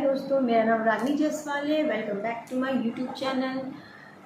दोस्तों, मेरा नाम रानी जायसवाल है। Welcome back to my YouTube channel.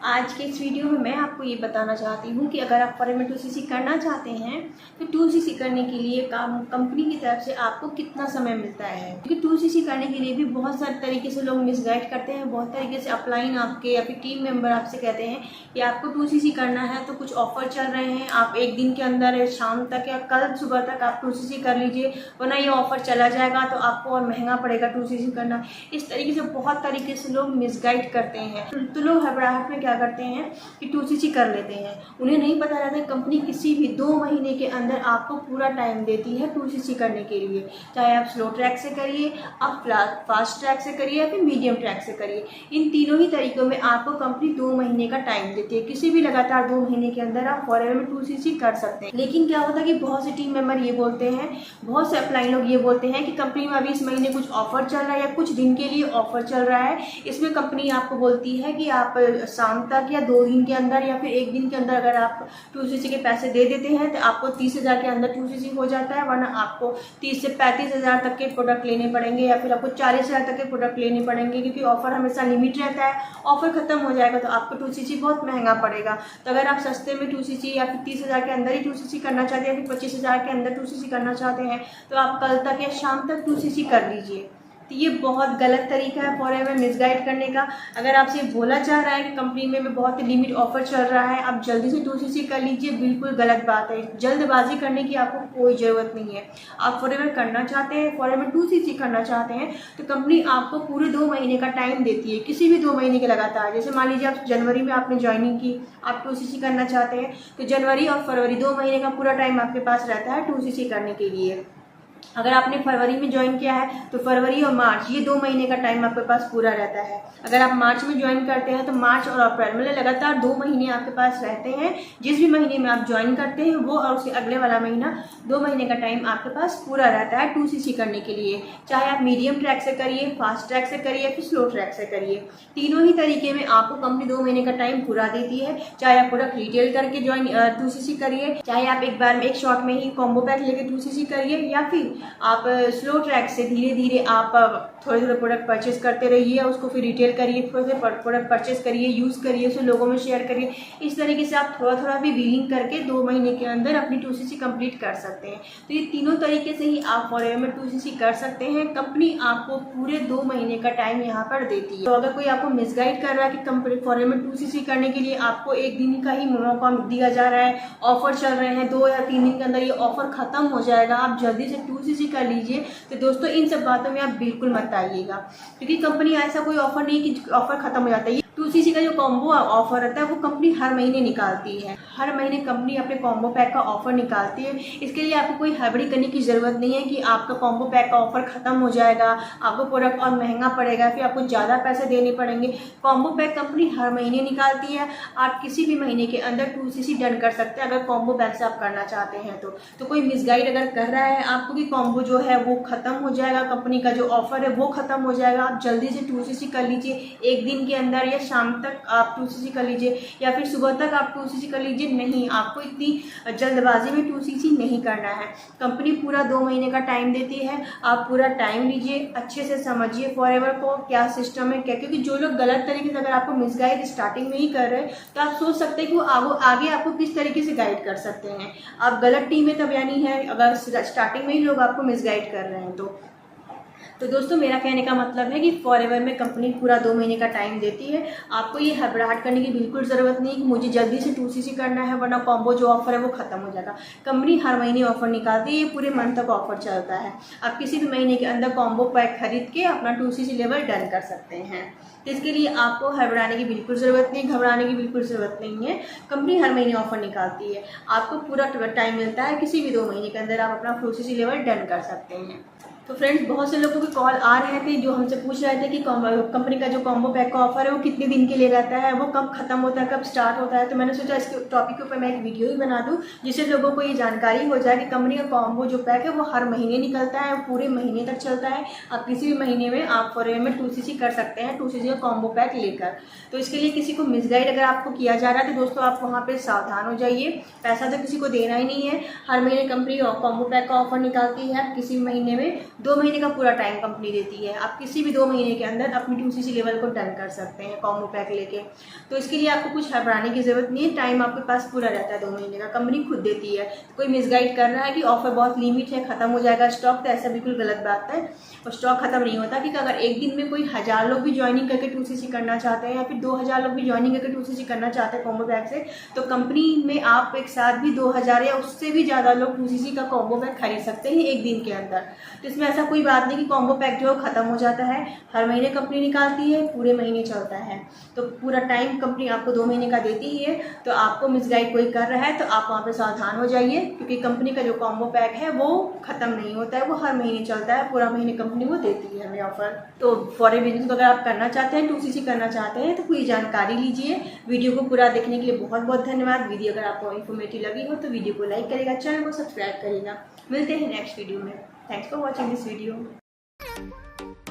आज के इस वीडियो में मैं आपको ये बताना चाहती हूँ कि अगर आप फॉरेन में 2cc करना चाहते हैं तो 2cc करने के लिए कंपनी की तरफ से आपको कितना समय मिलता है। क्योंकि 2cc करने के लिए भी बहुत सारे तरीके से लोग मिसगाइड करते हैं। बहुत तरीके से अपलाइन आपके या फिर टीम मेंबर आपसे कहते हैं कि आपको 2cc करना है तो कुछ ऑफर चल रहे हैं, आप एक दिन के अंदर शाम तक या कल सुबह तक आप 2cc कर लीजिए, वरना ये ऑफर चला जाएगा तो आपको और महंगा पड़ेगा 2cc करना। इस तरीके से बहुत तरीके से लोग मिसगाइड करते हैं। तो लोग घबराहट में क्या करते हैं कि 2cc कर लेते हैं। उन्हें नहीं पता रहता है कंपनी किसी भी 2 महीने के अंदर आपको पूरा टाइम देती है 2cc करने के लिए। चाहे आप स्लो ट्रैक से करिए, आप फास्ट ट्रैक से करिए या फिर मीडियम ट्रैक से करिए, इन तीनों ही तरीकों में आपको कंपनी 2 महीने का टाइम देती है। किसी भी लगातार 2 महीने के अंदर आप फॉरेन में 2cc कर सकते हैं। लेकिन क्या होता है कि बहुत से टीम मेंबर ये बोलते हैं, बहुत से अपलाइन लोग ये बोलते हैं कि कंपनी में अभी इस महीने कुछ ऑफर चल रहा है या कुछ दिन के लिए ऑफर चल रहा है। इसमें कंपनी आपको बोलती है कि आप शाम तक या 2 दिन के अंदर या फिर 1 दिन के अंदर अगर आप 2cc के पैसे दे देते हैं तो आपको 30,000 के अंदर 2cc हो जाता है, वरना आपको 30 से 35,000 तक के प्रोडक्ट लेने पड़ेंगे या फिर आपको 40,000 तक के प्रोडक्ट लेने पड़ेंगे। क्योंकि ऑफर हमेशा लिमिट रहता है, ऑफर खत्म हो जाएगा तो आपको 2cc बहुत महंगा पड़ेगा। तो अगर आप सस्ते में 2cc या फिर 30,000 के अंदर ही 2cc करना चाहते हैं या फिर 25,000 के अंदर 2cc करना चाहते हैं तो आप कल तक या शाम तक 2cc कर लीजिए। तो ये बहुत गलत तरीका है फॉरेन में मिसगाइड करने का। अगर आपसे बोला जा रहा है कि कंपनी में बहुत लिमिट ऑफर चल रहा है, आप जल्दी से 2cc कर लीजिए, बिल्कुल गलत बात है। जल्दबाजी करने की आपको कोई ज़रूरत नहीं है। आप फॉरेन में करना चाहते हैं, फॉरेन में 2cc करना चाहते हैं तो कंपनी आपको पूरे 2 महीने का टाइम देती है। किसी भी 2 महीने के लगातार, जैसे मान लीजिए आप जनवरी में आपने ज्वाइनिंग की, आप 2cc करना चाहते हैं तो जनवरी और फरवरी 2 महीने का पूरा टाइम आपके पास रहता है 2cc करने के लिए। अगर आपने फरवरी में ज्वाइन किया है तो फरवरी और मार्च ये 2 महीने का टाइम आपके पास पूरा रहता है। अगर आप मार्च में ज्वाइन करते हैं तो मार्च और अप्रैल में लगातार 2 महीने आपके पास रहते हैं। जिस भी महीने में आप ज्वाइन करते हैं वो और उसके अगले वाला महीना 2 महीने का टाइम आपके पास पूरा रहता है 2cc करने के लिए। चाहे आप मीडियम ट्रैक से करिए, फास्ट ट्रैक से करिए, फिर स्लो ट्रैक से करिए, तीनों ही तरीके में आपको कंपनी 2 महीने का टाइम पूरा देती है। चाहे आप प्रोडक्ट रिटेल करके ज्वाइन 2cc करिए, चाहे आप एक बार में एक शॉट में ही कॉम्बो पैक लेके 2cc करिए, या फिर आप स्लो ट्रैक से धीरे धीरे आप थोड़े थोड़े प्रोडक्ट परचेज करते रहिए, उसको फिर रिटेल करिए, थोड़े थोड़े प्रोडक्ट परचेज करिए, यूज़ करिए, उसे लोगों में शेयर करिए। इस तरीके से आप थोड़ा थोड़ा भी बिलिंग करके 2 महीने के अंदर अपनी 2cc कंप्लीट कर सकते हैं। तो ये तीनों तरीके से ही आप फॉरेन में 2cc कर सकते हैं। कंपनी आपको पूरे 2 महीने का टाइम यहाँ पर देती है। तो अगर कोई आपको मिसगाइड कर रहा है कि कंपनी फॉरेन में 2cc करने के लिए आपको 1 दिन का ही मौका दिया जा रहा है, ऑफर चल रहे हैं, 2 या 3 दिन के अंदर ये ऑफर खत्म हो जाएगा, आप जल्दी से 2cc कर लीजिए, तो दोस्तों इन सब बातों में आप बिल्कुल मत आइएगा। क्योंकि कंपनी ऐसा कोई ऑफर नहीं कि ऑफर खत्म हो जाता है। 2cc का जो कॉम्बो ऑफर रहता है वो कंपनी हर महीने निकालती है। हर महीने कंपनी अपने कॉम्बो पैक का ऑफर निकालती है। इसके लिए आपको कोई हड़बड़ी करने की ज़रूरत नहीं है कि आपका कॉम्बो पैक का ऑफर खत्म हो जाएगा, आपको प्रोडक्ट और महंगा पड़ेगा, फिर आपको ज़्यादा पैसे देने पड़ेंगे। कॉम्बो पैक कंपनी हर महीने निकालती है। आप किसी भी महीने के अंदर 2cc डन कर सकते हैं अगर कॉम्बो पैक से आप करना चाहते हैं तो कोई मिसगाइड अगर कर रहा है आपको कि कॉम्बो जो है वो खत्म हो जाएगा, कंपनी का जो ऑफर है वो खत्म हो जाएगा, आप जल्दी से 2cc कर लीजिए, 1 दिन के अंदर या शाम तक आप 2cc कर लीजिए या फिर सुबह तक आप 2cc कर लीजिए, नहीं, आपको इतनी जल्दबाजी में 2cc नहीं करना है। कंपनी पूरा 2 महीने का टाइम देती है, आप पूरा टाइम लीजिए, अच्छे से समझिए फॉरएवर को क्या सिस्टम है क्या। क्योंकि जो लोग गलत तरीके से अगर आपको मिसगाइड स्टार्टिंग में ही कर रहे हैं तो आप सोच सकते हैं कि वो आगे आपको किस तरीके से गाइड कर सकते हैं। आप गलत टीम में तब यानी है अगर स्टार्टिंग में ही लोग आपको मिसगाइड कर रहे हैं तो दोस्तों मेरा कहने का मतलब है कि फॉरएवर में कंपनी पूरा 2 महीने का टाइम देती है। आपको ये घबराहट करने की बिल्कुल ज़रूरत नहीं कि मुझे जल्दी से 2cc करना है वरना कॉम्बो जो ऑफर है वो खत्म हो जाएगा। कंपनी हर महीने ऑफर निकालती है, ये पूरे मंथ तक ऑफर चलता है। आप किसी भी महीने के अंदर कॉम्बो पैक खरीद के अपना 2cc लेवल डन कर सकते हैं। तो इसके लिए आपको घबराने की बिल्कुल ज़रूरत नहीं, घबराने की बिल्कुल ज़रूरत नहीं है। कंपनी हर महीने ऑफर निकालती है, आपको पूरा टाइम मिलता है, किसी भी 2 महीने के अंदर आप अपना 2cc लेवल डन कर सकते हैं। तो फ्रेंड्स बहुत से लोगों के कॉल आ रहे थे जो हमसे पूछ रहे थे कि कंपनी का जो कॉम्बो पैक का ऑफर है वो कितने दिन के लिए रहता है, वो कब खत्म होता है, कब स्टार्ट होता है। तो मैंने सोचा इसके टॉपिक के ऊपर मैं एक वीडियो ही बना दूं जिससे लोगों को ये जानकारी हो जाए कि कंपनी का कॉम्बो जो पैक है वो हर महीने निकलता है, पूरे महीने तक चलता है। आप किसी भी महीने में आप फॉरएवर में 2cc कर सकते हैं 2cc का कॉम्बो पैक लेकर। तो इसके लिए किसी को मिसगाइड अगर आपको किया जा रहा है तो दोस्तों आप वहाँ पर सावधान हो जाइए। पैसा तो किसी को देना ही नहीं है। हर महीने कंपनी कॉम्बो पैक का ऑफर निकालती है, किसी महीने में 2 महीने का पूरा टाइम कंपनी देती है। आप किसी भी 2 महीने के अंदर अपनी 2cc लेवल को डन कर सकते हैं कॉम्बो पैक लेके। तो इसके लिए आपको कुछ घबराने की ज़रूरत नहीं है, टाइम आपके पास पूरा रहता है 2 महीने का, कंपनी खुद देती है। तो कोई मिसगाइड कर रहा है कि ऑफर बहुत लिमिट है, खत्म हो जाएगा स्टॉक, तो ऐसा बिल्कुल गलत बात है। और स्टॉक खत्म नहीं होता, क्योंकि अगर एक दिन में कोई 1000 लोग भी ज्वाइनिंग करके 2cc करना चाहते हैं या फिर 2000 लोग भी ज्वाइनिंग करके 2cc करना चाहते हैं कॉम्बो पैक से, तो कंपनी में आप एक साथ भी 2000 या उससे भी ज़्यादा लोग 2cc का कॉम्बो पैक खरीद सकते हैं एक दिन के अंदर। तो इसमें ऐसा कोई बात नहीं कि कॉम्बो पैक जो खत्म हो जाता है। हर महीने कंपनी निकालती है, पूरे महीने चलता है, तो पूरा टाइम कंपनी आपको 2 महीने का देती ही है। तो आपको मिसगाइड कोई कर रहा है तो आप वहाँ पे सावधान हो जाइए, क्योंकि कंपनी का जो कॉम्बो पैक है वो खत्म नहीं होता है, वो हर महीने चलता है, पूरा महीने कंपनी वो देती है हमें ऑफर। तो फॉरेन बिजनेस अगर आप करना चाहते हैं, 2cc करना चाहते हैं, तो पूरी जानकारी लीजिए। वीडियो को पूरा देखने के लिए बहुत बहुत धन्यवाद। वीडियो अगर आपको इन्फॉर्मेटिव लगी हो तो वीडियो को लाइक करेगा, चैनल को सब्सक्राइब करेगा। मिलते हैं नेक्स्ट वीडियो में। Thanks for watching this video.